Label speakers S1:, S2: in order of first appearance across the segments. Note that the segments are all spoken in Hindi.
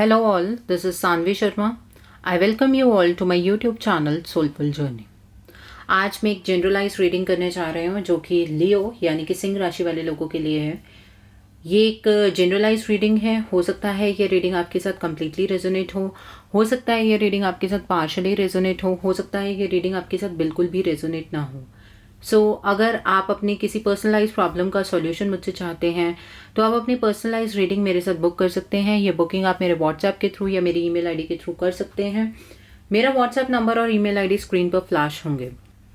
S1: Hello all, this is Sanvi Sharma. I welcome you all to my YouTube channel Soulful Journey. आज मैं एक जनरलाइज रीडिंग करने जा रही हूँ जो कि लियो यानी कि सिंह राशि वाले लोगों के लिए है। ये एक जनरलाइज रीडिंग है। हो सकता है ये रीडिंग आपके साथ कम्प्लीटली रेजोनेट हो सकता है ये रीडिंग आपके साथ पार्शली रेजोनेट हो सकता है ये रीडिंग आपके साथ बिल्कुल भी रेजोनेट ना हो। अगर आप अपनी किसी पर्सनलाइज प्रॉब्लम का सॉल्यूशन मुझसे चाहते हैं तो आप अपनी पर्सनलाइज रीडिंग मेरे साथ बुक कर सकते हैं। ये बुकिंग आप मेरे व्हाट्सएप के थ्रू या मेरी ईमेल आईडी के थ्रू कर सकते हैं। मेरा व्हाट्सएप नंबर और ईमेल आईडी स्क्रीन पर फ्लैश होंगे।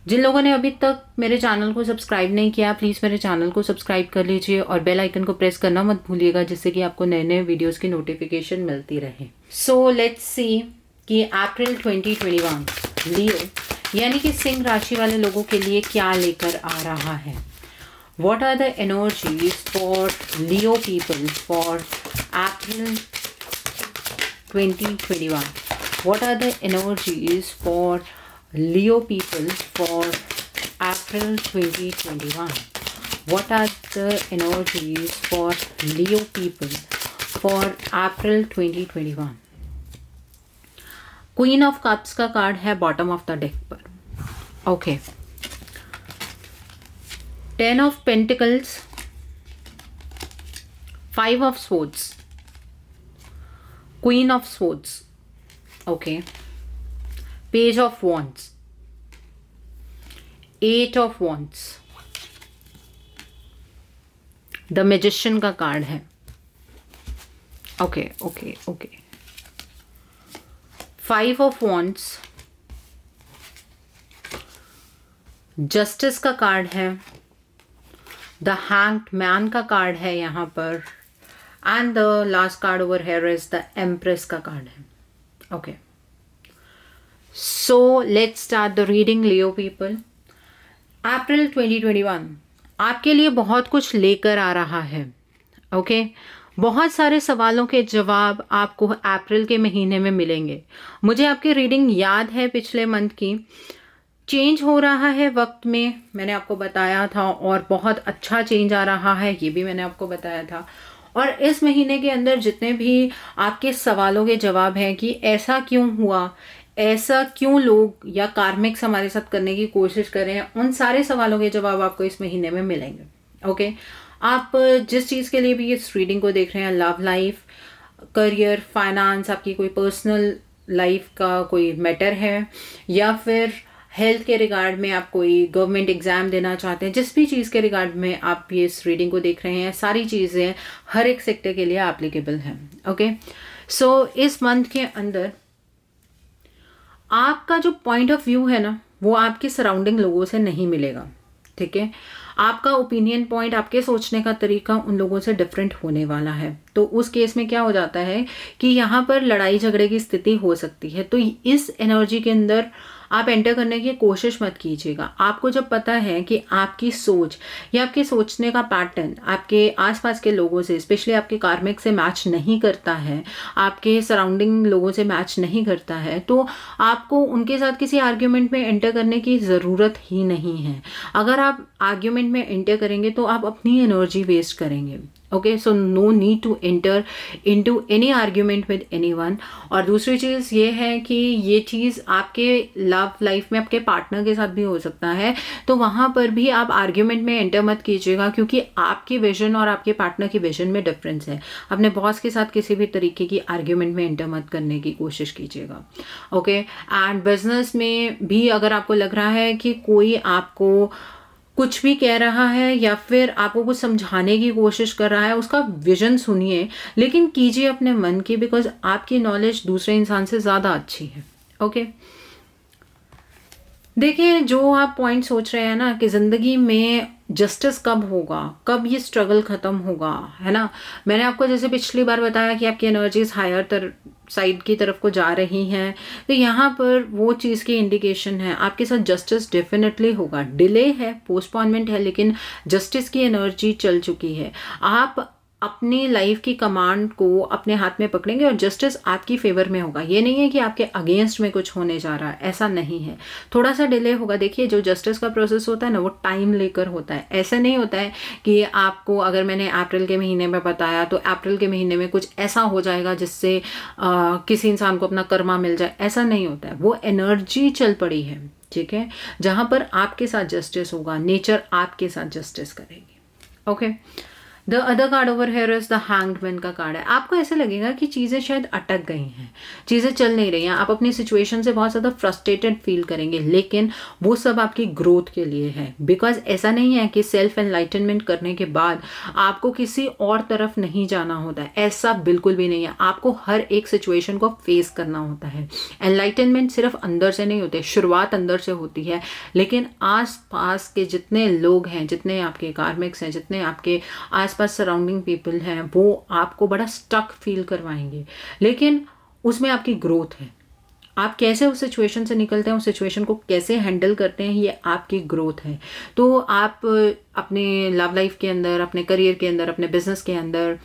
S1: जिन लोगों ने अभी तक मेरे चैनल को सब्सक्राइब नहीं किया, प्लीज़ मेरे चैनल को सब्सक्राइब कर लीजिए और बेल आइकन को प्रेस करना मत भूलिएगा, जिससे कि आपको नए नए वीडियोज़ की नोटिफिकेशन मिलती रहे। सो लेट्स सी कि अप्रैल 2021 लियो यानी कि सिंह राशि वाले लोगों के लिए क्या लेकर आ रहा है। What are the energies for Leo people for April 2021? What are the energies for Leo people for April 2021? What are the energies for Leo people for April 2021? Queen of cups का कार्ड है बॉटम ऑफ द डेक पर। Okay, 10 of pentacles, 5 of swords, queen of swords, okay, page of wands, 8 of wands, the magician का कार्ड है। Okay okay okay, 5 of wands, justice का कार्ड है, द हैंग्ड मैन का कार्ड है यहाँ पर, and the last card over here is the empress का कार्ड है। Okay, so let's start the reading Leo people. April 2021 आपके लिए बहुत कुछ लेकर आ रहा है। ओके, बहुत सारे सवालों के जवाब आपको अप्रैल के महीने में मिलेंगे। मुझे आपकी रीडिंग याद है पिछले मंथ की। चेंज हो रहा है वक्त में, मैंने आपको बताया था, और बहुत अच्छा चेंज आ रहा है, ये भी मैंने आपको बताया था। और इस महीने के अंदर जितने भी आपके सवालों के जवाब हैं कि ऐसा क्यों हुआ, ऐसा क्यों लोग या कार्मिक्स हमारे साथ करने की कोशिश कर रहे हैं, उन सारे सवालों के जवाब आपको इस महीने में मिलेंगे। ओके, आप जिस चीज़ के लिए भी इस रीडिंग को देख रहे हैं, लव लाइफ, करियर, फाइनेंस, आपकी कोई पर्सनल लाइफ का कोई मैटर है, या फिर हेल्थ के रिगार्ड में आप कोई गवर्नमेंट एग्जाम देना चाहते हैं, जिस भी चीज़ के रिगार्ड में आप ये इस रीडिंग को देख रहे हैं, सारी चीज़ें हर एक सेक्टर के लिए एप्लीकेबल हैं। ओके, सो इस मंथ के अंदर आपका जो पॉइंट ऑफ व्यू है ना, वो आपके सराउंडिंग लोगों से नहीं मिलेगा। ठीक है, आपका ओपिनियन पॉइंट, आपके सोचने का तरीका उन लोगों से डिफरेंट होने वाला है। तो उस केस में क्या हो जाता है कि यहाँ पर लड़ाई झगड़े की स्थिति हो सकती है। तो इस एनर्जी के अंदर आप एंटर करने की कोशिश मत कीजिएगा। आपको जब पता है कि आपकी सोच या आपके सोचने का पैटर्न आपके आसपास के लोगों से, स्पेशली आपके कार्मिक से मैच नहीं करता है, आपके सराउंडिंग लोगों से मैच नहीं करता है, तो आपको उनके साथ किसी आर्ग्यूमेंट में एंटर करने की ज़रूरत ही नहीं है। अगर आप आर्ग्यूमेंट में एंटर करेंगे तो आप अपनी एनर्जी वेस्ट करेंगे। Okay, so no need to enter into any argument with anyone. और दूसरी चीज़ ये है कि ये चीज़ आपके लव लाइफ में आपके पार्टनर के साथ भी हो सकता है, तो वहाँ पर भी आप आर्ग्यूमेंट में एंटर मत कीजिएगा, क्योंकि आपकी विजन और आपके पार्टनर की विजन में डिफरेंस है। अपने बॉस के साथ किसी भी तरीके की आर्ग्यूमेंट में एंटर मत करने की कोशिश कीजिएगा। ओके, एंड बिजनेस में भी अगर आपको लग रहा है कि कोई आपको कुछ भी कह रहा है या फिर आपको कुछ समझाने की कोशिश कर रहा है, उसका विजन सुनिए, लेकिन कीजिए अपने मन की, बिकॉज आपकी नॉलेज दूसरे इंसान से ज़्यादा अच्छी है। ओके, देखिए, जो आप पॉइंट सोच रहे हैं ना कि ज़िंदगी में जस्टिस कब होगा, कब ये स्ट्रगल ख़त्म होगा, है ना। मैंने आपको जैसे पिछली बार बताया कि आपकी एनर्जीज हायर साइड की तरफ को जा रही हैं, तो यहाँ पर वो चीज़ की इंडिकेशन है। आपके साथ जस्टिस डेफिनेटली होगा। डिले है, पोस्टपोनमेंट है, लेकिन जस्टिस की एनर्जी चल चुकी है। आप अपनी लाइफ की कमांड को अपने हाथ में पकड़ेंगे और जस्टिस आपकी फेवर में होगा। ये नहीं है कि आपके अगेंस्ट में कुछ होने जा रहा है, ऐसा नहीं है। थोड़ा सा डिले होगा। देखिए जो जस्टिस का प्रोसेस होता है ना, वो टाइम लेकर होता है। ऐसा नहीं होता है कि आपको अगर मैंने अप्रैल के महीने में बताया तो अप्रैल के महीने में कुछ ऐसा हो जाएगा जिससे किसी इंसान को अपना कर्मा मिल जाए, ऐसा नहीं होता है। वो एनर्जी चल पड़ी है, ठीक है, जहां पर आपके साथ जस्टिस होगा, नेचर आपके साथ जस्टिस करेगी। Okay, the other card over here is the hanged man का कार्ड है। आपको ऐसे लगेगा कि चीज़ें शायद अटक गई हैं, चीज़ें चल नहीं रही हैं, आप अपनी सिचुएशन से बहुत ज़्यादा फ्रस्ट्रेटेड फील करेंगे, लेकिन वो सब आपकी ग्रोथ के लिए है। बिकॉज ऐसा नहीं है कि सेल्फ एनलाइटनमेंट करने के बाद आपको किसी और तरफ नहीं जाना होता है, ऐसा बिल्कुल भी नहीं है। आपको हर एक सिचुएशन को फेस करना होता है। एनलाइटनमेंट सिर्फ अंदर से नहीं होते, शुरुआत अंदर से होती है, लेकिन आस पास के जितने लोग हैं, जितने आपके कार्मिक्स हैं, जितने आपके आस पास सराउंडिंग पीपल हैं, वो आपको बड़ा स्टक फील करवाएंगे, लेकिन उसमें आपकी ग्रोथ है। आप कैसे उस सिचुएशन से निकलते हैं, उस सिचुएशन को कैसे हैंडल करते हैं, ये आपकी ग्रोथ है। तो आप अपने लव लाइफ के अंदर, अपने करियर के अंदर, अपने बिजनेस के अंदर,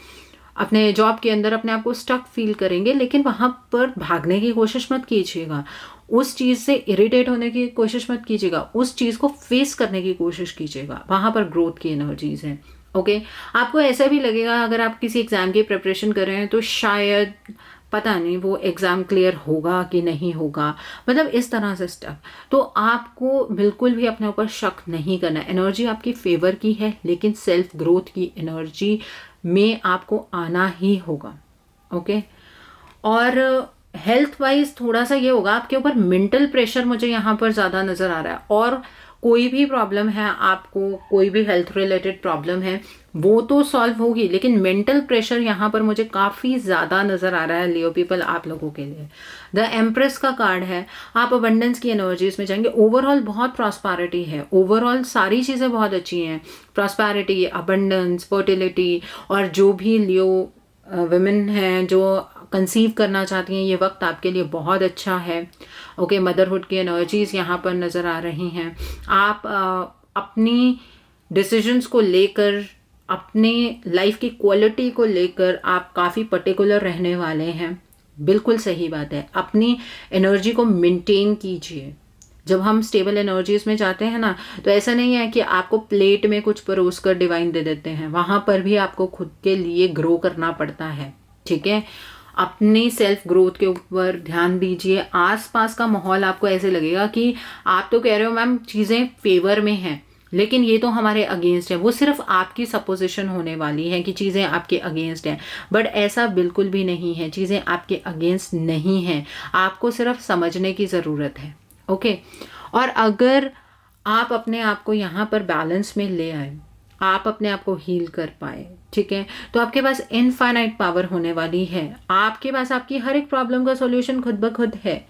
S1: अपने जॉब के अंदर अपने आप को स्टक फील करेंगे, लेकिन वहाँ पर भागने की कोशिश मत कीजिएगा, उस चीज़ से इरिटेट होने की कोशिश मत कीजिएगा, उस चीज़ को फेस करने की कोशिश कीजिएगा। वहाँ पर ग्रोथ की एनर्जीज हैं। ओके, आपको ऐसा भी लगेगा अगर आप किसी एग्ज़ाम की प्रिपरेशन कर रहे हैं तो शायद पता नहीं वो एग्ज़ाम क्लियर होगा कि नहीं होगा, मतलब इस तरह से स्टफ। तो आपको बिल्कुल भी अपने ऊपर शक नहीं करना। एनर्जी आपकी फेवर की है, लेकिन सेल्फ ग्रोथ की एनर्जी में आपको आना ही होगा। ओके, और हेल्थ वाइज थोड़ा सा ये होगा, आपके ऊपर मेंटल प्रेशर मुझे यहाँ पर ज़्यादा नज़र आ रहा है। और कोई भी प्रॉब्लम है आपको, कोई भी हेल्थ रिलेटेड प्रॉब्लम है, वो तो सॉल्व होगी, लेकिन मेंटल प्रेशर यहाँ पर मुझे काफ़ी ज़्यादा नज़र आ रहा है लियो पीपल, आप लोगों के लिए। द एम्प्रेस का कार्ड है, आप अबंडेंस की एनर्जीज में जाएंगे। ओवरऑल बहुत प्रॉस्पेरिटी है, ओवरऑल सारी चीज़ें बहुत अच्छी हैं, प्रॉस्पेरिटी, अबंडेंस, फर्टिलिटी। और जो भी लियो वुमेन हैं जो कंसीव करना चाहती हैं, ये वक्त आपके लिए बहुत अच्छा है। ओके, मदरहुड की एनर्जीज यहाँ पर नज़र आ रही हैं। आप अपनी डिसीजंस को लेकर, अपनी लाइफ की क्वालिटी को लेकर आप काफ़ी पर्टिकुलर रहने वाले हैं। बिल्कुल सही बात है, अपनी एनर्जी को मेंटेन कीजिए। जब हम स्टेबल एनर्जीज में जाते हैं ना, तो ऐसा नहीं है कि आपको प्लेट में कुछ परोस कर डिवाइन दे देते हैं, वहाँ पर भी आपको खुद के लिए ग्रो करना पड़ता है। ठीक है, अपनी सेल्फ ग्रोथ के ऊपर ध्यान दीजिए। आसपास का माहौल आपको ऐसे लगेगा कि आप तो कह रहे हो मैम चीज़ें फेवर में हैं, लेकिन ये तो हमारे अगेंस्ट है। वो सिर्फ आपकी सपोजिशन होने वाली है कि चीज़ें आपके अगेंस्ट हैं, बट ऐसा बिल्कुल भी नहीं है, चीज़ें आपके अगेंस्ट नहीं हैं। आपको सिर्फ समझने की ज़रूरत है। ओके, और अगर आप अपने आप को यहाँ पर बैलेंस में ले आए, आप अपने आप को हील कर पाए, ठीक है, तो आपके पास इनफाइनाइट पावर होने वाली है। आपके पास आपकी हर एक प्रॉब्लम का सॉल्यूशन खुद ब खुद है।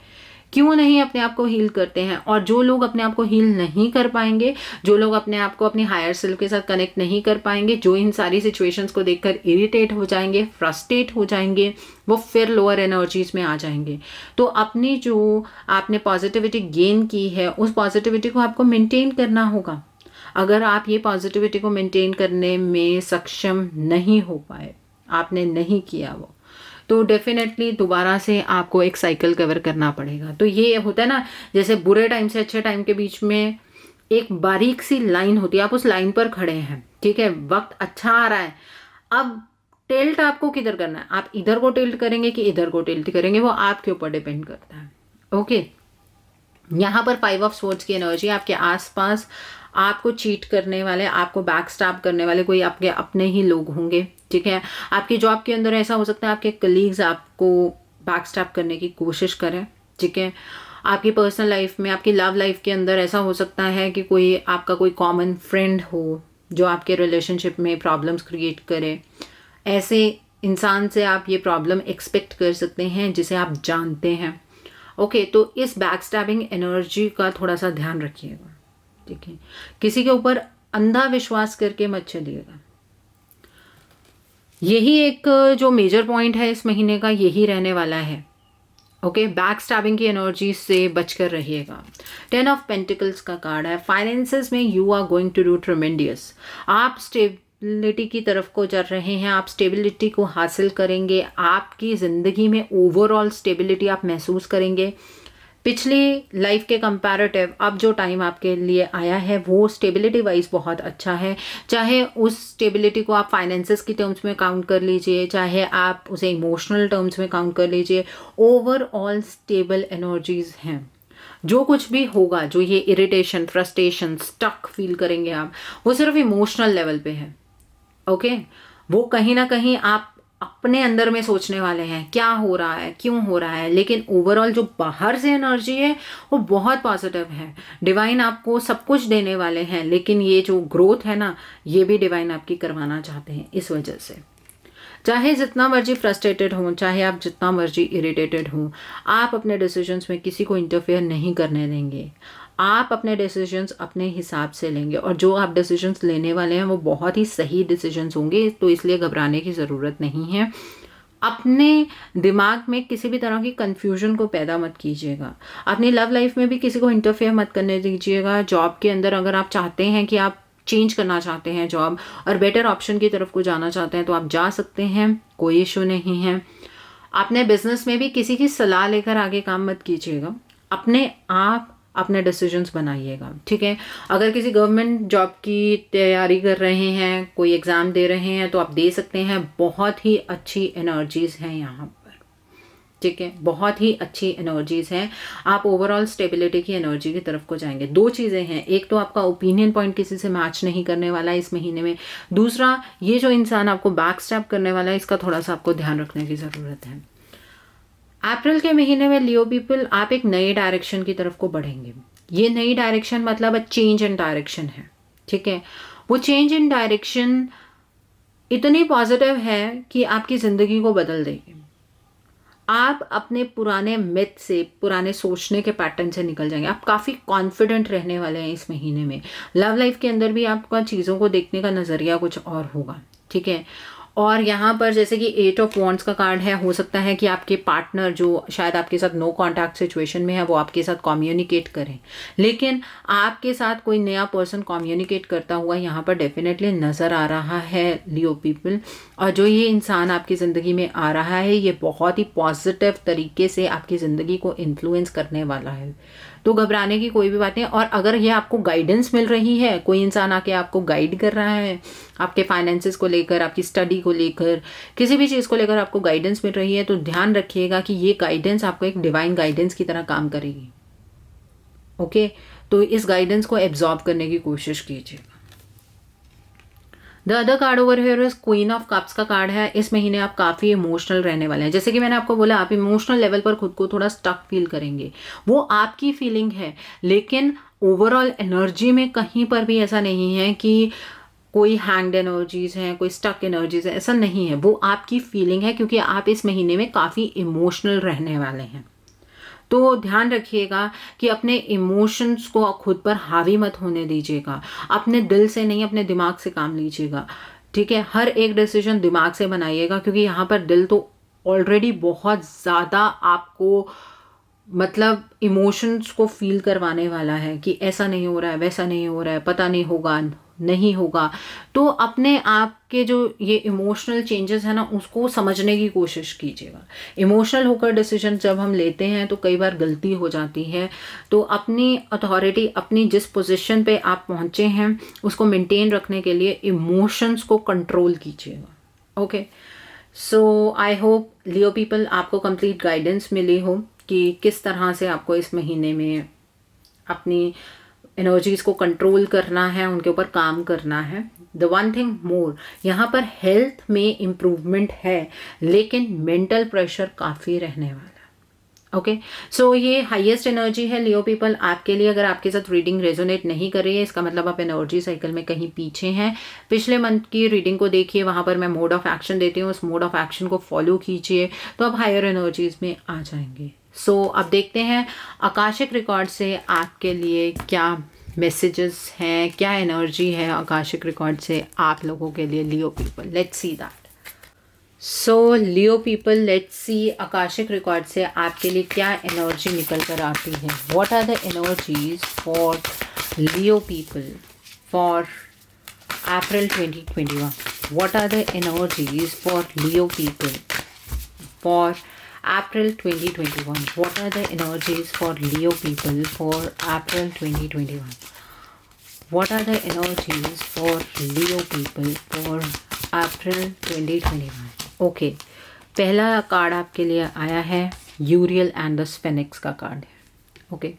S1: क्यों नहीं अपने आप को हील करते हैं? और जो लोग अपने आप को हील नहीं कर पाएंगे, जो लोग अपने आप को अपनी हायर सेल्फ के साथ कनेक्ट नहीं कर पाएंगे, जो इन सारी सिचुएशंस को देखकर इरिटेट हो जाएंगे, फ्रस्ट्रेट हो जाएंगे, वो फिर लोअर एनर्जीज में आ जाएंगे। तो अपनी जो आपने पॉजिटिविटी गेन की है, उस पॉजिटिविटी को आपको मेंटेन करना होगा। अगर आप ये पॉजिटिविटी को मेंटेन करने में सक्षम नहीं हो पाए, आपने नहीं किया वो, तो डेफिनेटली दोबारा से आपको एक साइकिल कवर करना पड़ेगा। तो ये होता है ना, जैसे बुरे टाइम से अच्छे टाइम के बीच में एक बारीक सी लाइन होती है, आप उस लाइन पर खड़े हैं, ठीक है, वक्त अच्छा आ रहा है, अब टिल्ट आपको किधर करना है, आप इधर को टिल्ट करेंगे कि इधर को टिल्ट करेंगे, वो आपके ऊपर डिपेंड करता है। ओके, यहाँ पर 5 ऑफ स्वॉर्ड्स की एनर्जी, आपके आसपास आपको चीट करने वाले, आपको बैक स्टैब करने वाले कोई आपके अपने ही लोग होंगे, ठीक है। आपकी जॉब के अंदर ऐसा हो सकता है आपके कलीग्स आपको बैक स्टैब करने की कोशिश करें, ठीक है। आपकी पर्सनल लाइफ में, आपकी लव लाइफ के अंदर ऐसा हो सकता है कि कोई आपका कोई कॉमन फ्रेंड हो जो आपके रिलेशनशिप में प्रॉब्लम्स क्रिएट करे। ऐसे इंसान से आप ये प्रॉब्लम एक्सपेक्ट कर सकते हैं जिसे आप जानते हैं। ओके, तो इस बैक स्टैबिंग एनर्जी का थोड़ा सा ध्यान रखिएगा, ठीक है। किसी के ऊपर अंधा विश्वास करके मत चलिएगा। यही एक जो मेजर पॉइंट है इस महीने का, यही रहने वाला है। ओके, बैक स्टैबिंग की एनर्जी से बचकर रहिएगा। 10 ऑफ पेंटिकल्स का कार्ड है। फाइनेंसेस में you are going to do tremendous. आप स्टेबिलिटी की तरफ को चल रहे हैं, आप स्टेबिलिटी को हासिल करेंगे, आपकी ज़िंदगी में ओवरऑल स्टेबिलिटी आप महसूस करेंगे। पिछली लाइफ के कंपैरेटिव अब जो टाइम आपके लिए आया है वो स्टेबिलिटी वाइज बहुत अच्छा है। चाहे उस स्टेबिलिटी को आप फाइनेंसेस की टर्म्स में काउंट कर लीजिए, चाहे आप उसे इमोशनल टर्म्स में काउंट कर लीजिए, ओवरऑल स्टेबल एनर्जीज हैं। जो कुछ भी होगा, जो ये इरिटेशन, फ्रस्ट्रेशन, स्टक फील करेंगे आप, वो सिर्फ इमोशनल लेवल पे है। ओके, वो कहीं ना कहीं आप अपने अंदर में सोचने वाले हैं क्या हो रहा है, क्यों हो रहा है, लेकिन ओवरऑल जो बाहर से एनर्जी है वो बहुत पॉजिटिव है। डिवाइन आपको सब कुछ देने वाले हैं, लेकिन ये जो ग्रोथ है ना, ये भी डिवाइन आपकी करवाना चाहते हैं। इस वजह से चाहे जितना मर्जी फ्रस्ट्रेटेड हो, चाहे आप जितना मर्जी इरिटेटेड हो, आप अपने डिसीजंस में किसी को इंटरफेयर नहीं करने देंगे। आप अपने डिसीजंस अपने हिसाब से लेंगे, और जो आप डिसीजंस लेने वाले हैं वो बहुत ही सही डिसीजंस होंगे, तो इसलिए घबराने की ज़रूरत नहीं है। अपने दिमाग में किसी भी तरह की कन्फ्यूजन को पैदा मत कीजिएगा। अपनी लव लाइफ में भी किसी को इंटरफेयर मत करने दीजिएगा। जॉब के अंदर अगर आप चाहते हैं कि आप चेंज करना चाहते हैं जॉब और बेटर ऑप्शन की तरफ को जाना चाहते हैं, तो आप जा सकते हैं, कोई इशू नहीं है। अपने बिजनेस में भी किसी की सलाह लेकर आगे काम मत कीजिएगा, अपने आप अपने डिसीजंस बनाइएगा, ठीक है। अगर किसी गवर्नमेंट जॉब की तैयारी कर रहे हैं, कोई एग्ज़ाम दे रहे हैं, तो आप दे सकते हैं। बहुत ही अच्छी एनर्जीज़ हैं यहाँ पर, ठीक है, बहुत ही अच्छी एनर्जीज़ हैं। आप ओवरऑल स्टेबिलिटी की एनर्जी की तरफ को जाएंगे। दो चीज़ें हैं, एक तो आपका ओपिनियन पॉइंट किसी से मैच नहीं करने वाला है इस महीने में। दूसरा, ये जो इंसान आपको बैक स्टैप करने वाला है, इसका थोड़ा सा आपको ध्यान रखने की ज़रूरत है। अप्रैल के महीने में लियो पीपल, आप एक नए डायरेक्शन की तरफ को बढ़ेंगे। ये नई डायरेक्शन मतलब चेंज इन डायरेक्शन है, ठीक है। वो चेंज इन डायरेक्शन इतनी पॉजिटिव है कि आपकी ज़िंदगी को बदल देगी। आप अपने पुराने मिथ से, पुराने सोचने के पैटर्न से निकल जाएंगे। आप काफ़ी कॉन्फिडेंट रहने वाले हैं इस महीने में। लव लाइफ के अंदर भी आपका चीज़ों को देखने का नज़रिया कुछ और होगा, ठीक है। और यहाँ पर जैसे कि 8 ऑफ वॉन्ड्स का कार्ड है, हो सकता है कि आपके पार्टनर जो शायद आपके साथ नो कॉन्टैक्ट सिचुएशन में है, वो आपके साथ कम्युनिकेट करें, लेकिन आपके साथ कोई नया पर्सन कम्युनिकेट करता हुआ यहाँ पर डेफिनेटली नज़र आ रहा है लियो पीपल। और जो ये इंसान आपकी ज़िंदगी में आ रहा है, ये बहुत ही पॉजिटिव तरीके से आपकी ज़िंदगी को इन्फ्लुएंस करने वाला है, तो घबराने की कोई भी बात नहीं। और अगर ये आपको गाइडेंस मिल रही है, कोई इंसान आके आपको गाइड कर रहा है, आपके फाइनेंसेस को लेकर, आपकी स्टडी को लेकर, किसी भी चीज़ को लेकर आपको गाइडेंस मिल रही है, तो ध्यान रखिएगा कि ये गाइडेंस आपको एक डिवाइन गाइडेंस की तरह काम करेगी, ओके। तो इस गाइडेंस को एब्जॉर्ब करने की कोशिश कीजिएगा। The other card over here is queen of cups का कार्ड है। इस महीने आप काफ़ी इमोशनल रहने वाले हैं। जैसे कि मैंने आपको बोला, आप इमोशनल लेवल पर खुद को थोड़ा स्टक फील करेंगे, वो आपकी फीलिंग है, लेकिन ओवरऑल एनर्जी में कहीं पर भी ऐसा नहीं है कि कोई हैंग्ड एनर्जीज हैं, कोई स्टक एनर्जीज है, ऐसा नहीं है। वो आपकी फीलिंग है, क्योंकि आप इस महीने में काफ़ी इमोशनल रहने वाले हैं। तो ध्यान रखिएगा कि अपने इमोशंस को खुद पर हावी मत होने दीजिएगा। अपने दिल से नहीं, अपने दिमाग से काम लीजिएगा, ठीक है। हर एक डिसीजन दिमाग से बनाइएगा, क्योंकि यहाँ पर दिल तो ऑलरेडी बहुत ज़्यादा आपको मतलब इमोशंस को फील करवाने वाला है कि ऐसा नहीं हो रहा है, वैसा नहीं हो रहा है, पता नहीं होगा, नहीं होगा। तो अपने आप के जो ये इमोशनल चेंजेस है ना, उसको समझने की कोशिश कीजिएगा। इमोशनल होकर डिसीजन जब हम लेते हैं तो कई बार गलती हो जाती है, तो अपनी अथॉरिटी, अपनी जिस पोजीशन पे आप पहुंचे हैं, उसको मेंटेन रखने के लिए इमोशंस को कंट्रोल कीजिएगा, okay. So I hope Leo people, आपको कंप्लीट गाइडेंस मिली हो कि किस तरह से आपको इस महीने में अपनी एनर्जीज को कंट्रोल करना है, उनके ऊपर काम करना है। द वन थिंग मोर, यहाँ पर हेल्थ में इम्प्रूवमेंट है, लेकिन मेंटल प्रेशर काफ़ी रहने वाला है, ओके। सो ये हाईएस्ट एनर्जी है लियो पीपल आपके लिए। अगर आपके साथ रीडिंग रेजोनेट नहीं कर रही है, इसका मतलब आप एनर्जी साइकिल में कहीं पीछे हैं। पिछले मंथ की रीडिंग को देखिए, वहाँ पर मैं मोड ऑफ एक्शन देती हूँ, उस मोड ऑफ एक्शन को फॉलो कीजिए, तो आप हायर एनर्जीज में आ जाएंगे। सो अब देखते हैं आकाशिक रिकॉर्ड से आपके लिए क्या मैसेजेस हैं, क्या एनर्जी है आकाशिक रिकॉर्ड से आप लोगों के लिए Leo people. Let's see that. So Leo people, let's see akashic record से आपके लिए क्या एनर्जी निकल कर आती है। What are the energies for Leo people for April 2021. What are the energies for Leo people for April 2021? What are the energies for Leo people for April 2021? What are the energies for Leo people for April 2021? Okay, पहला कार्ड आपके लिए आया है यूरियल एंड द स्फेनिक्स का कार्ड है. Okay,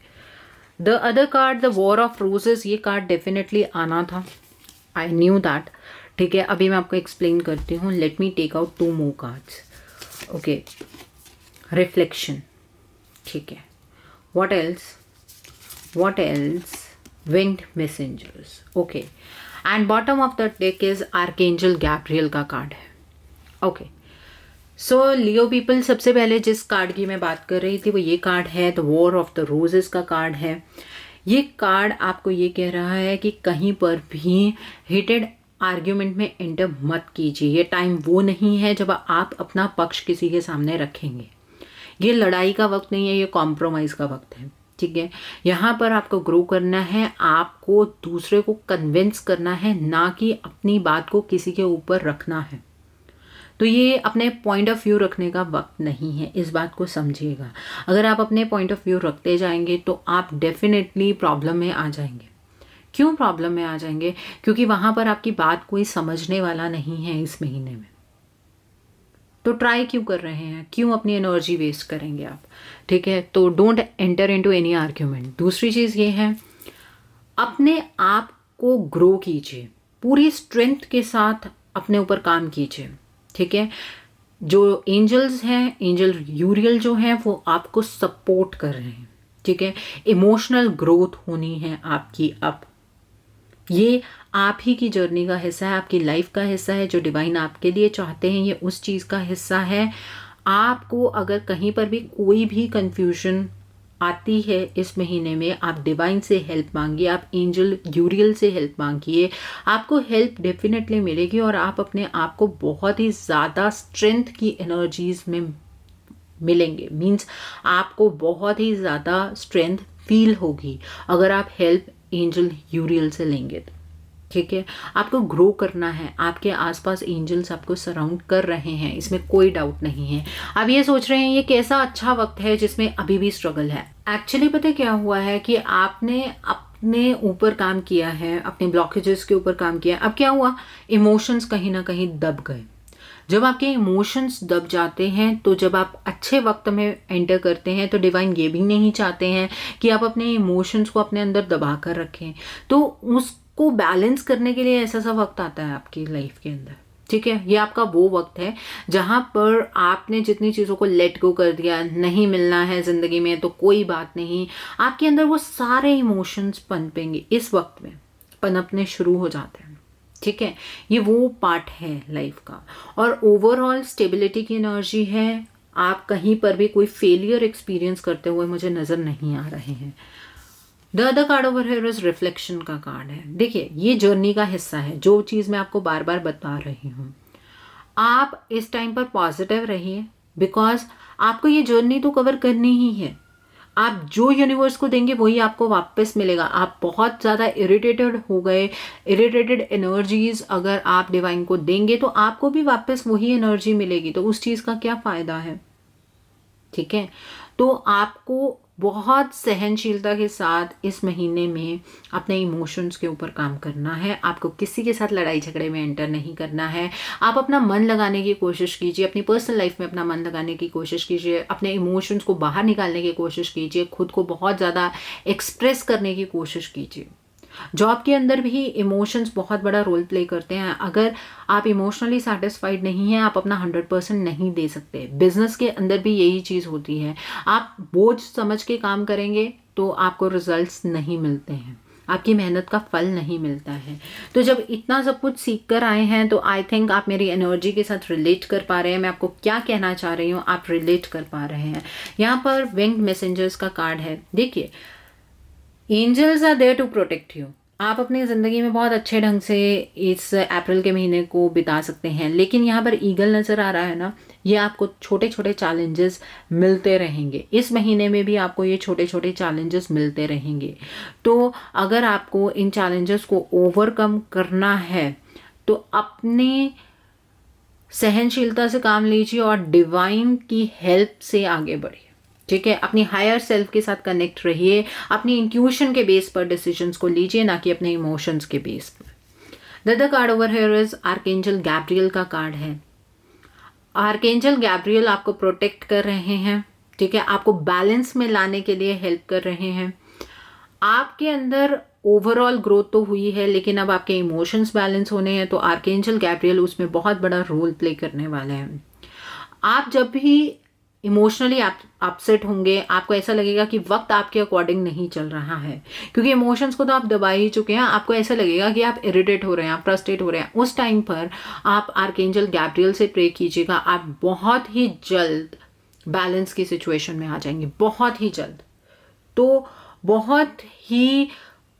S1: the other card the war of roses, ये कार्ड डेफिनेटली आना था. I knew that. ठीक है, अभी मैं आपको एक्सप्लेन करती हूँ. Let me take out 2 more cards. Okay, reflection. ठीक है, what else winged messengers. Okay, and bottom of the deck is archangel Gabriel का कार्ड है. ओके, सो लियो पीपल, सबसे पहले जिस कार्ड की मैं बात कर रही थी वो ये कार्ड है, the war of the roses का कार्ड है. ये कार्ड आपको ये कह रहा है कि कहीं पर भी हीटेड आर्ग्यूमेंट में एंटर मत कीजिए. ये टाइम वो नहीं है जब आप अपना पक्ष किसी के सामने रखेंगे. ये लड़ाई का वक्त नहीं है, ये कॉम्प्रोमाइज़ का वक्त है. ठीक है, यहाँ पर आपको ग्रो करना है, आपको दूसरे को कन्विंस करना है, ना कि अपनी बात को किसी के ऊपर रखना है. तो ये अपने पॉइंट ऑफ व्यू रखने का वक्त नहीं है, इस बात को समझिएगा. अगर आप अपने पॉइंट ऑफ व्यू रखते जाएंगे तो आप डेफिनेटली प्रॉब्लम में आ जाएंगे. क्यों प्रॉब्लम में आ जाएंगे? क्योंकि वहाँ पर आपकी बात कोई समझने वाला नहीं है इस महीने में. तो ट्राई क्यों कर रहे हैं? क्यों अपनी एनर्जी वेस्ट करेंगे आप? ठीक है, तो don't enter into any argument. दूसरी चीज़ ये है, अपने आप को ग्रो कीजिए, पूरी स्ट्रेंथ के साथ अपने ऊपर काम कीजिए. ठीक है, जो एंजल्स हैं, एंजल यूरियल जो हैं, वो आपको सपोर्ट कर रहे हैं. ठीक है, इमोशनल ग्रोथ होनी है आपकी. अब ये आप ही की जर्नी का हिस्सा है, आपकी लाइफ का हिस्सा है. जो डिवाइन आपके लिए चाहते हैं ये उस चीज़ का हिस्सा है. आपको अगर कहीं पर भी कोई भी कंफ्यूजन आती है इस महीने में, आप डिवाइन से हेल्प मांगिए, आप एंजल यूरियल से हेल्प मांगिए. आपको हेल्प डेफिनेटली मिलेगी और आप अपने आप को बहुत ही ज़्यादा स्ट्रेंथ की एनर्जीज में मिलेंगे. मीन्स आपको बहुत ही ज़्यादा स्ट्रेंथ फील होगी अगर आप हेल्प एंजल यूरियल से लेंगे तो. ठीक है, आपको ग्रो करना है. आपके आसपास एंजल्स आपको सराउंड कर रहे हैं, इसमें कोई डाउट नहीं है. आप ये सोच रहे हैं ये कैसा अच्छा वक्त है जिसमें अभी भी स्ट्रगल है. एक्चुअली पता क्या हुआ है कि आपने अपने ऊपर काम किया है, अपने ब्लॉकेजेस के ऊपर काम किया है. अब क्या हुआ, इमोशंस कहीं ना कहीं दब गए. जब आपके इमोशंस दब जाते हैं, तो जब आप अच्छे वक्त में एंटर करते हैं, तो डिवाइन ये भी नहीं चाहते हैं कि आप अपने इमोशंस को अपने अंदर दबा कर रखें. तो उसको बैलेंस करने के लिए ऐसा सा वक्त आता है आपकी लाइफ के अंदर. ठीक है, ये आपका वो वक्त है जहाँ पर आपने जितनी चीज़ों को लेट गो कर दिया, नहीं मिलना है ज़िंदगी में तो कोई बात नहीं, आपके अंदर वो सारे इमोशंस पनपेंगे. इस वक्त में पनपने शुरू हो जाते हैं. ठीक है, ये वो पार्ट है लाइफ का. और ओवरऑल स्टेबिलिटी की एनर्जी है. आप कहीं पर भी कोई फेलियर एक्सपीरियंस करते हुए मुझे नज़र नहीं आ रहे हैं. The other card over here is reflection का कार्ड है. देखिए, ये जर्नी का हिस्सा है. जो चीज़ मैं आपको बार बार बता रही हूँ, आप इस टाइम पर पॉजिटिव रहिए, बिकॉज आपको ये जर्नी तो कवर करनी ही है. आप जो यूनिवर्स को देंगे वही आपको वापस मिलेगा. आप बहुत ज़्यादा इरिटेटेड हो गए, इरिटेटेड एनर्जीज अगर आप डिवाइन को देंगे तो आपको भी वापस वही एनर्जी मिलेगी. तो उस चीज़ का क्या फ़ायदा है? ठीक है, तो आपको बहुत सहनशीलता के साथ इस महीने में अपने इमोशंस के ऊपर काम करना है. आपको किसी के साथ लड़ाई झगड़े में एंटर नहीं करना है. आप अपना मन लगाने की कोशिश कीजिए, अपनी पर्सनल लाइफ में अपना मन लगाने की कोशिश कीजिए, अपने इमोशंस को बाहर निकालने की कोशिश कीजिए, खुद को बहुत ज़्यादा एक्सप्रेस करने की कोशिश कीजिए. जॉब के अंदर भी इमोशंस बहुत बड़ा रोल प्ले करते हैं. अगर आप इमोशनली सेटिस्फाइड नहीं हैं, आप अपना 100% नहीं दे सकते. बिजनेस के अंदर भी यही चीज़ होती है. आप बोझ समझ के काम करेंगे तो आपको रिजल्ट्स नहीं मिलते हैं, आपकी मेहनत का फल नहीं मिलता है. तो जब इतना सब कुछ सीख कर आए हैं तो आई थिंक आप मेरी एनर्जी के साथ रिलेट कर पा रहे हैं. मैं आपको क्या कहना चाह रही हूँ आप रिलेट कर पा रहे हैं. यहाँ पर विंग्ड मैसेंजर्स का कार्ड है. देखिए, angels are there to protect you. आप अपनी ज़िंदगी में बहुत अच्छे ढंग से इस अप्रैल के महीने को बिता सकते हैं. लेकिन यहाँ पर ईगल नज़र आ रहा है ना, ये आपको छोटे छोटे चैलेंजेस मिलते रहेंगे. इस महीने में भी आपको ये छोटे छोटे चैलेंजेस मिलते रहेंगे. तो अगर आपको इन चैलेंजेस को ओवरकम करना है तो अपने सहनशीलता से काम लीजिए और डिवाइन की हेल्प से आगे बढ़िए, ठीक है। अपनी हायर सेल्फ के साथ कनेक्ट रहिए, अपनी इंट्यूशन के बेस पर डिसीजंस को लीजिए, ना कि अपने इमोशंस के बेस पर। The other card over here is archangel Gabriel का कार्ड है। आर्कएंजल गैब्रियल आपको प्रोटेक्ट कर रहे हैं, ठीक है, आपको बैलेंस में लाने के लिए हेल्प कर रहे हैं। आपके अंदर ओवरऑल ग्रोथ तो हुई है, लेकिन अब आपके इमोशंस बैलेंस होने हैं, तो आर्कएंजल गैब्रियल उसमें बहुत बड़ा रोल प्ले करने वाले हैं। आप जब भी इमोशनली अपसेट होंगे, आपको ऐसा लगेगा कि वक्त आपके अकॉर्डिंग नहीं चल रहा है, क्योंकि इमोशंस को तो आप दबा ही चुके हैं। आपको ऐसा लगेगा कि आप इरिटेट हो रहे हैं, आप फ्रस्ट्रेट हो रहे हैं। उस टाइम पर आप आर्कएंजल गैब्रियल से प्रे कीजिएगा, आप बहुत ही जल्द बैलेंस की सिचुएशन में आ जाएंगे, बहुत ही जल्द। तो बहुत ही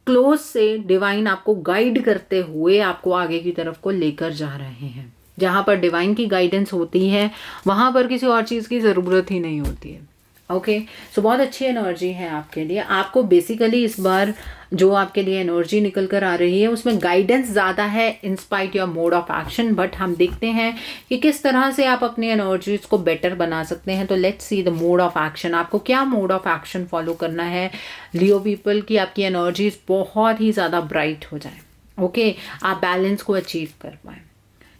S1: क्लोज से डिवाइन आपको गाइड करते हुए आपको आगे की तरफ को लेकर जा रहे हैं। जहाँ पर डिवाइन की गाइडेंस होती है, वहाँ पर किसी और चीज़ की ज़रूरत ही नहीं होती है। ओके, सो बहुत अच्छी एनर्जी है आपके लिए। आपको बेसिकली इस बार जो आपके लिए एनर्जी निकल कर आ रही है, उसमें गाइडेंस ज़्यादा है in spite your mode of action. But हम देखते हैं कि किस तरह से आप अपनी एनर्जीज को बेटर बना सकते हैं। तो let's see the mode of action. आपको क्या मोड ऑफ एक्शन फॉलो करना है लियो पीपल, की आपकी एनर्जीज बहुत ही ज़्यादा ब्राइट हो जाए, ओके, आप बैलेंस को अचीव कर पाएँ।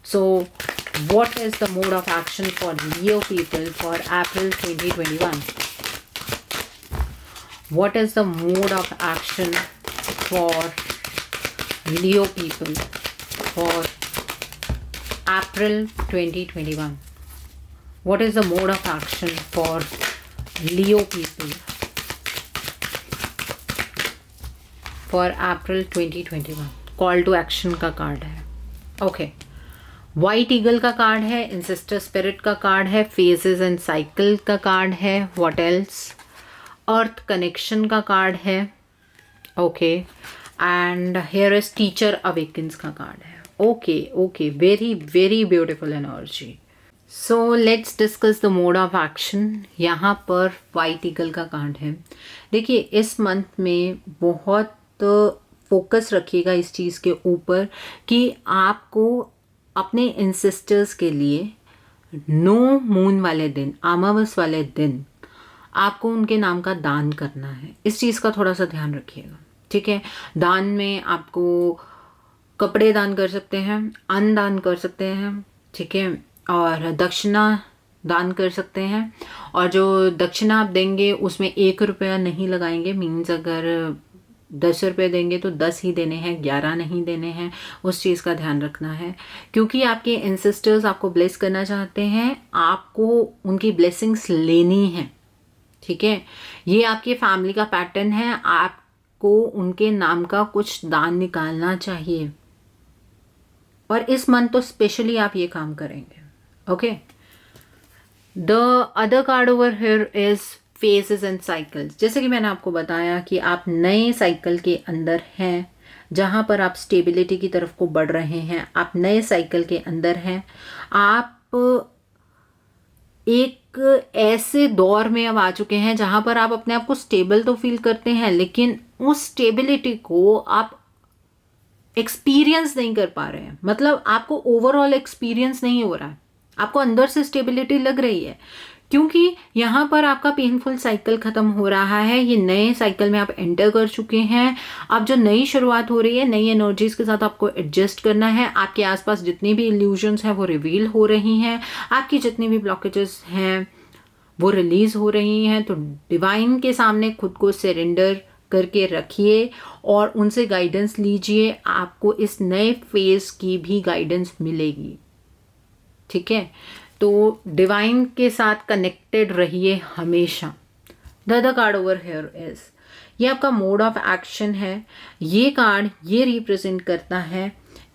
S1: So, what is the mode of action for Leo people for April 2021? What is the mode of action for Leo people for April 2021? What is the mode of action for Leo people for April 2021? Call to action का कार्ड है, ओके। वाइट ईगल का कार्ड है, इंसिस्टर स्पिरिट का कार्ड है, फेजेस एंड साइकिल का कार्ड है, व्हाट एल्स, अर्थ कनेक्शन का कार्ड है, okay, and here is teacher awakens का कार्ड है। Okay okay, very very beautiful energy. So let's discuss the mode of action. यहाँ पर वाइट ईगल का कार्ड है। देखिए, इस मंथ में बहुत फोकस रखिएगा इस चीज़ के ऊपर कि आपको अपने इंसिस्टर्स के लिए नो मून वाले दिन, अमावस वाले दिन, आपको उनके नाम का दान करना है। इस चीज़ का थोड़ा सा ध्यान रखिएगा, ठीक है। दान में आपको कपड़े दान कर सकते हैं, अन्न दान कर सकते हैं, ठीक है, और दक्षिणा दान कर सकते हैं। और जो दक्षिणा आप देंगे उसमें 1 रुपया नहीं लगाएंगे। मीन्स अगर 10 रुपये देंगे तो 10 ही देने हैं, 11 नहीं देने हैं। उस चीज़ का ध्यान रखना है, क्योंकि आपके एंसेस्टर्स आपको ब्लेस करना चाहते हैं, आपको उनकी ब्लेसिंग्स लेनी है, ठीक है। ये आपकी फैमिली का पैटर्न है, आपको उनके नाम का कुछ दान निकालना चाहिए, और इस मंथ तो स्पेशली आप ये काम करेंगे, okay. The other card over here is phases and cycles. जैसे कि मैंने आपको बताया कि आप नए साइकिल के अंदर हैं, जहाँ पर आप स्टेबिलिटी की तरफ को बढ़ रहे हैं। आप नए साइकिल के अंदर हैं। आप एक ऐसे दौर में अब आ चुके हैं जहाँ पर आप अपने आप को स्टेबल तो फील करते हैं, लेकिन उस स्टेबिलिटी को आप एक्सपीरियंस नहीं कर पा रहे हैं। मतलब आपको ओवरऑल एक्सपीरियंस नहीं हो रहा है, आपको अंदर से स्टेबिलिटी लग रही है, क्योंकि यहाँ पर आपका पेनफुल साइकिल खत्म हो रहा है। ये नए साइकिल में आप एंटर कर चुके हैं। अब जो नई शुरुआत हो रही है, नई एनर्जीज के साथ आपको एडजस्ट करना है। आपके आसपास जितनी भी इल्यूजन्स हैं वो रिवील हो रही हैं, आपकी जितनी भी ब्लॉकेजेस हैं वो रिलीज हो रही हैं। तो डिवाइन के सामने खुद को सरेंडर करके रखिए और उनसे गाइडेंस लीजिए। आपको इस नए फेज की भी गाइडेंस मिलेगी, ठीक है। तो डिवाइन के साथ कनेक्टेड रहिए हमेशा। The other card over here is, ये आपका मोड ऑफ एक्शन है। ये कार्ड ये रिप्रेजेंट करता है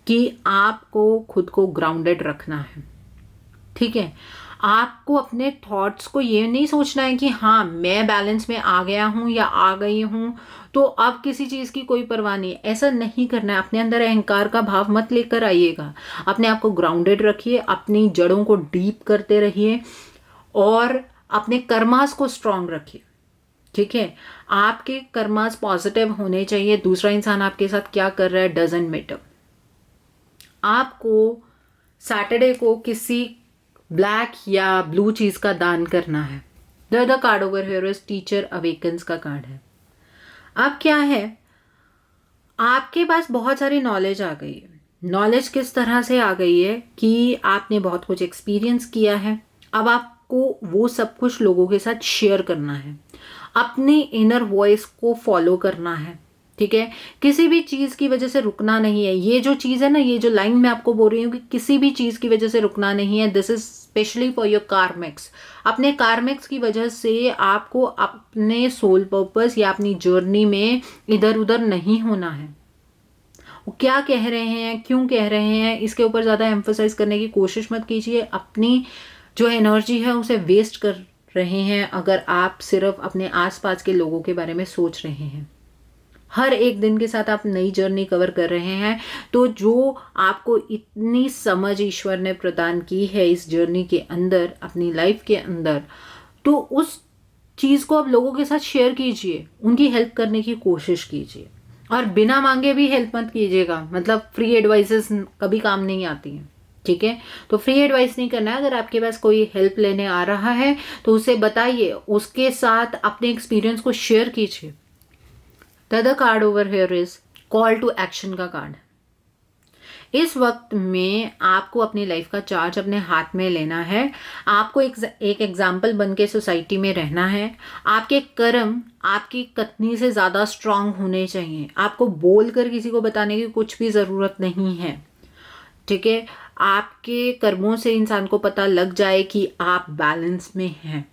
S1: कि आपको खुद को ग्राउंडेड रखना है, ठीक है। आपको अपने थॉट्स को ये नहीं सोचना है कि हाँ मैं बैलेंस में आ गया हूँ या आ गई हूँ तो अब किसी चीज़ की कोई परवाह नहीं। ऐसा नहीं करना है। अपने अंदर अहंकार का भाव मत लेकर आइएगा। अपने आप को ग्राउंडेड रखिए, अपनी जड़ों को डीप करते रहिए और अपने कर्मास को स्ट्रांग रखिए, ठीक है। आपके कर्मास पॉजिटिव होने चाहिए। दूसरा इंसान आपके साथ क्या कर रहा है डजंट मैटर। आपको सैटरडे को किसी ब्लैक या ब्लू चीज़ का दान करना है। The other card over here is teacher awakens का कार्ड है। अब क्या है, आपके पास बहुत सारी नॉलेज आ गई है। नॉलेज किस तरह से आ गई है कि आपने बहुत कुछ एक्सपीरियंस किया है। अब आपको वो सब कुछ लोगों के साथ शेयर करना है, अपनी इनर वॉइस को फॉलो करना है, ठीक है। किसी भी चीज़ की वजह से रुकना नहीं है। ये जो चीज़ है ना, ये जो लाइन मैं आपको बोल रही हूँ कि किसी भी चीज़ की वजह से रुकना नहीं है, this is specially for your karmics. अपने कार्मिक्स की वजह से आपको अपने सोल पर्पस या अपनी जर्नी में इधर उधर नहीं होना है। वो क्या कह रहे हैं, क्यों कह रहे हैं, इसके ऊपर ज़्यादा एम्फोसाइज करने की कोशिश मत कीजिए। अपनी जो एनर्जी है उसे वेस्ट कर रहे हैं अगर आप सिर्फ अपने आसपास के लोगों के बारे में सोच रहे हैं। हर एक दिन के साथ आप नई जर्नी कवर कर रहे हैं, तो जो आपको इतनी समझ ईश्वर ने प्रदान की है इस जर्नी के अंदर, अपनी लाइफ के अंदर, तो उस चीज़ को आप लोगों के साथ शेयर कीजिए, उनकी हेल्प करने की कोशिश कीजिए। और बिना मांगे भी हेल्प मत कीजिएगा, मतलब फ्री एडवाइसेस कभी काम नहीं आती हैं, ठीक है। तो फ्री एडवाइस नहीं करना है। अगर आपके पास कोई हेल्प लेने आ रहा है तो उसे बताइए, उसके साथ अपने एक्सपीरियंस को शेयर कीजिए। The other card over here is call to action का कार्ड। इस वक्त में आपको अपनी लाइफ का चार्ज अपने हाथ में लेना है। आपको एक एग्जाम्पल बन के सोसाइटी में रहना है। आपके कर्म आपकी कथनी से ज़्यादा स्ट्रांग होने चाहिए। आपको बोलकर किसी को बताने की कुछ भी ज़रूरत नहीं है, ठीक है। आपके कर्मों से इंसान को पता लग जाए कि आप बैलेंस में हैं,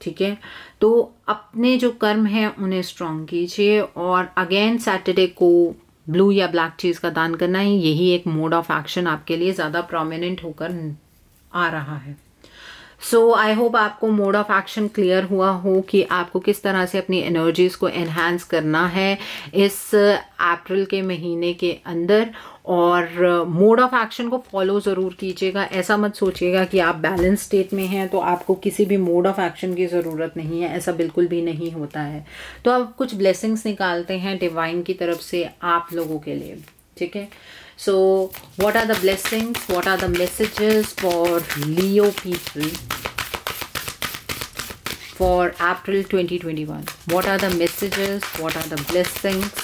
S1: ठीक है। तो अपने जो कर्म हैं उन्हें स्ट्रांग कीजिए। और अगेन सैटरडे को ब्लू या ब्लैक चीज़ का दान करना है। यही एक मोड ऑफ एक्शन आपके लिए ज़्यादा प्रोमिनेंट होकर आ रहा है। सो आई होप आपको मोड ऑफ एक्शन क्लियर हुआ हो कि आपको किस तरह से अपनी एनर्जीज़ को एनहांस करना है इस अप्रैल के महीने के अंदर। और मोड ऑफ एक्शन को फॉलो ज़रूर कीजिएगा। ऐसा मत सोचिएगा कि आप बैलेंस स्टेट में हैं तो आपको किसी भी मोड ऑफ एक्शन की ज़रूरत नहीं है, ऐसा बिल्कुल भी नहीं होता है। तो अब कुछ ब्लेसिंग्स निकालते हैं डिवाइन की तरफ से आप लोगों के लिए, ठीक है। So, what are the blessings? What are the messages for Leo people for April 2021? What are the messages? What are the blessings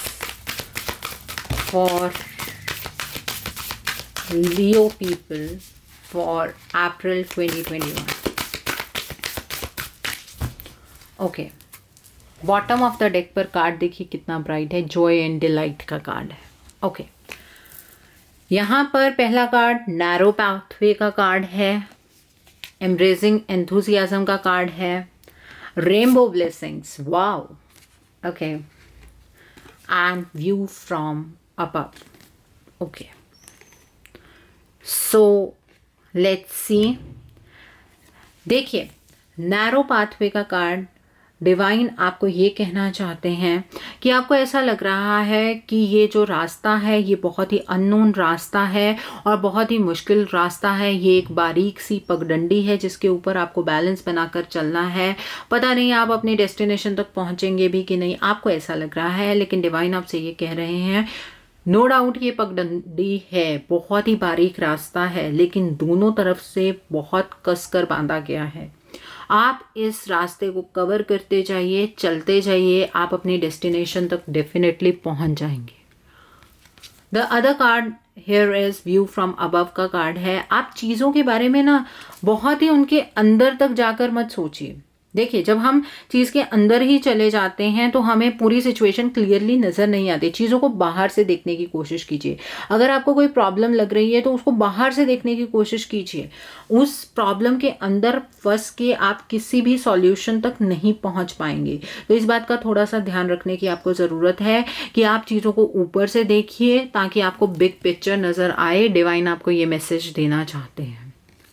S1: for Leo people for April 2021? Okay. Bottom of the deck पर कार्ड देखिए कितना ब्राइट है, जॉय एंड डिलाइट का कार्ड है। ओके, यहाँ पर पहला कार्ड नैरो पाथवे का कार्ड है, एम्ब्रेसिंग एंथुसियाज्म का कार्ड है, rainbow blessings, wow, okay, and view from above. Okay, so let's see. देखिए, नैरो पाथवे का कार्ड डिवाइन आपको ये कहना चाहते हैं कि आपको ऐसा लग रहा है कि ये जो रास्ता है ये बहुत ही अननोन रास्ता है और बहुत ही मुश्किल रास्ता है। ये एक बारीक सी पगडंडी है जिसके ऊपर आपको बैलेंस बनाकर चलना है। पता नहीं आप अपने डेस्टिनेशन तक पहुंचेंगे भी कि नहीं, आपको ऐसा लग रहा है, लेकिन डिवाइन आपसे ये कह रहे हैं नो डाउट ये पगडंडी है, बहुत ही बारीक रास्ता है, लेकिन दोनों तरफ से बहुत कसकर बांधा गया है। आप इस रास्ते को कवर करते जाइए, चलते जाइए, आप अपने डेस्टिनेशन तक डेफिनेटली पहुंच जाएंगे। The other card here is view from above का कार्ड है। आप चीज़ों के बारे में ना बहुत ही उनके अंदर तक जाकर मत सोचिए। देखिए, जब हम चीज़ के अंदर ही चले जाते हैं तो हमें पूरी सिचुएशन क्लियरली नज़र नहीं आती। चीज़ों को बाहर से देखने की कोशिश कीजिए। अगर आपको कोई प्रॉब्लम लग रही है तो उसको बाहर से देखने की कोशिश कीजिए। उस प्रॉब्लम के अंदर फंस के आप किसी भी सॉल्यूशन तक नहीं पहुंच पाएंगे। तो इस बात का थोड़ा सा ध्यान रखने की आपको ज़रूरत है कि आप चीज़ों को ऊपर से देखिए ताकि आपको बिग पिक्चर नज़र आए। डिवाइन आपको ये मैसेज देना चाहते हैं।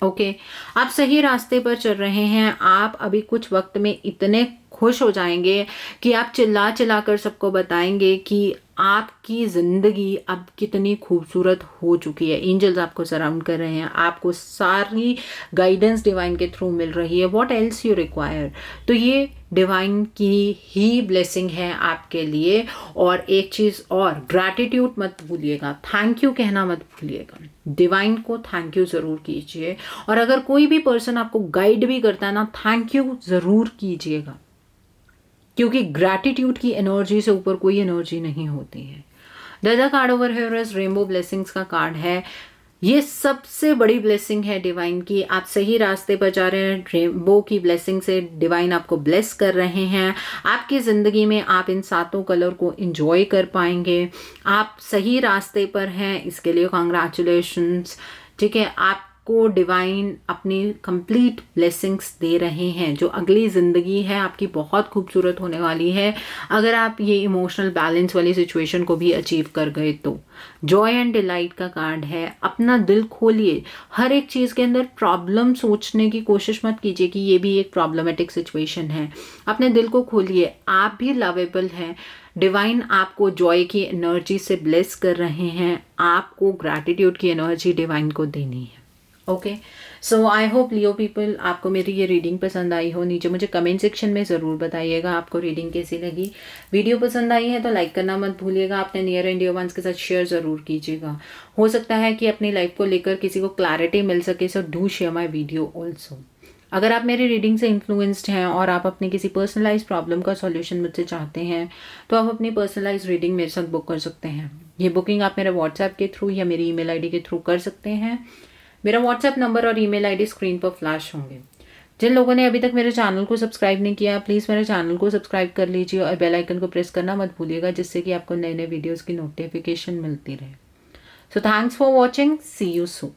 S1: ओके, आप सही रास्ते पर चल रहे हैं। आप अभी कुछ वक्त में इतने खुश हो जाएंगे कि आप चिल्ला चिल्ला कर सबको बताएंगे कि आपकी ज़िंदगी अब कितनी खूबसूरत हो चुकी है। एंजल्स आपको सराउंड कर रहे हैं, आपको सारी गाइडेंस डिवाइन के थ्रू मिल रही है। What else you require. तो ये डिवाइन की ही ब्लेसिंग है आपके लिए। और एक चीज़ और, ग्रैटिट्यूड मत भूलिएगा, थैंक यू कहना मत भूलिएगा। डिवाइन को थैंक यू ज़रूर कीजिए। और अगर कोई भी पर्सन आपको गाइड भी करता है ना, थैंक यू ज़रूर कीजिएगा, क्योंकि ग्रैटिट्यूड की एनर्जी से ऊपर कोई एनर्जी नहीं होती है। The card over here is rainbow blessings का कार्ड है। ये सबसे बड़ी ब्लेसिंग है डिवाइन की। आप सही रास्ते पर जा रहे हैं। रेनबो की ब्लेसिंग से डिवाइन आपको ब्लेस कर रहे हैं। आपकी ज़िंदगी में आप इन 7 कलर को एंजॉय कर पाएंगे। आप सही रास्ते पर हैं, इसके लिए कॉन्ग्रेचुलेशंस। ठीक है, आपको डिवाइन अपनी कंप्लीट ब्लेसिंग्स दे रहे हैं। जो अगली ज़िंदगी है आपकी बहुत खूबसूरत होने वाली है, अगर आप ये इमोशनल बैलेंस वाली सिचुएशन को भी अचीव कर गए तो। जॉय एंड डिलाइट का कार्ड है। अपना दिल खोलिए। हर एक चीज़ के अंदर प्रॉब्लम सोचने की कोशिश मत कीजिए कि ये भी एक प्रॉब्लमेटिक सिचुएशन है। अपने दिल को खोलिए, आप भी लवेबल हैं। डिवाइन आपको जॉय की एनर्जी से ब्लेस कर रहे हैं। आपको ग्रैटिट्यूड की एनर्जी डिवाइन को देनी है। Okay, so I hope Leo people आपको मेरी ये रीडिंग पसंद आई हो। नीचे मुझे कमेंट सेक्शन में ज़रूर बताइएगा आपको रीडिंग कैसी लगी। वीडियो पसंद आई है तो लाइक करना मत भूलिएगा। अपने नियर एंड डियर वंस के साथ शेयर ज़रूर कीजिएगा। हो सकता है कि अपनी लाइफ को लेकर किसी को क्लैरिटी मिल सके, so do share my video also. अगर आप मेरी रीडिंग से इन्फ्लुएंस्ड हैं और आप अपने किसी पर्सनलाइज प्रॉब्लम का सॉल्यूशन मुझसे चाहते हैं तो आप अपनी पर्सनलाइज रीडिंग मेरे साथ बुक कर सकते हैं। ये बुकिंग आप मेरे व्हाट्सएप के थ्रू या मेरी ईमेल आईडी के थ्रू कर सकते हैं। मेरा व्हाट्सएप नंबर और ईमेल आईडी स्क्रीन पर फ्लैश होंगे। जिन लोगों ने अभी तक मेरे चैनल को सब्सक्राइब नहीं किया, प्लीज़ मेरे चैनल को सब्सक्राइब कर लीजिए और बेल आइकन को प्रेस करना मत भूलिएगा, जिससे कि आपको नए नए वीडियोज़ की नोटिफिकेशन मिलती रहे। So thanks for watching, see you soon.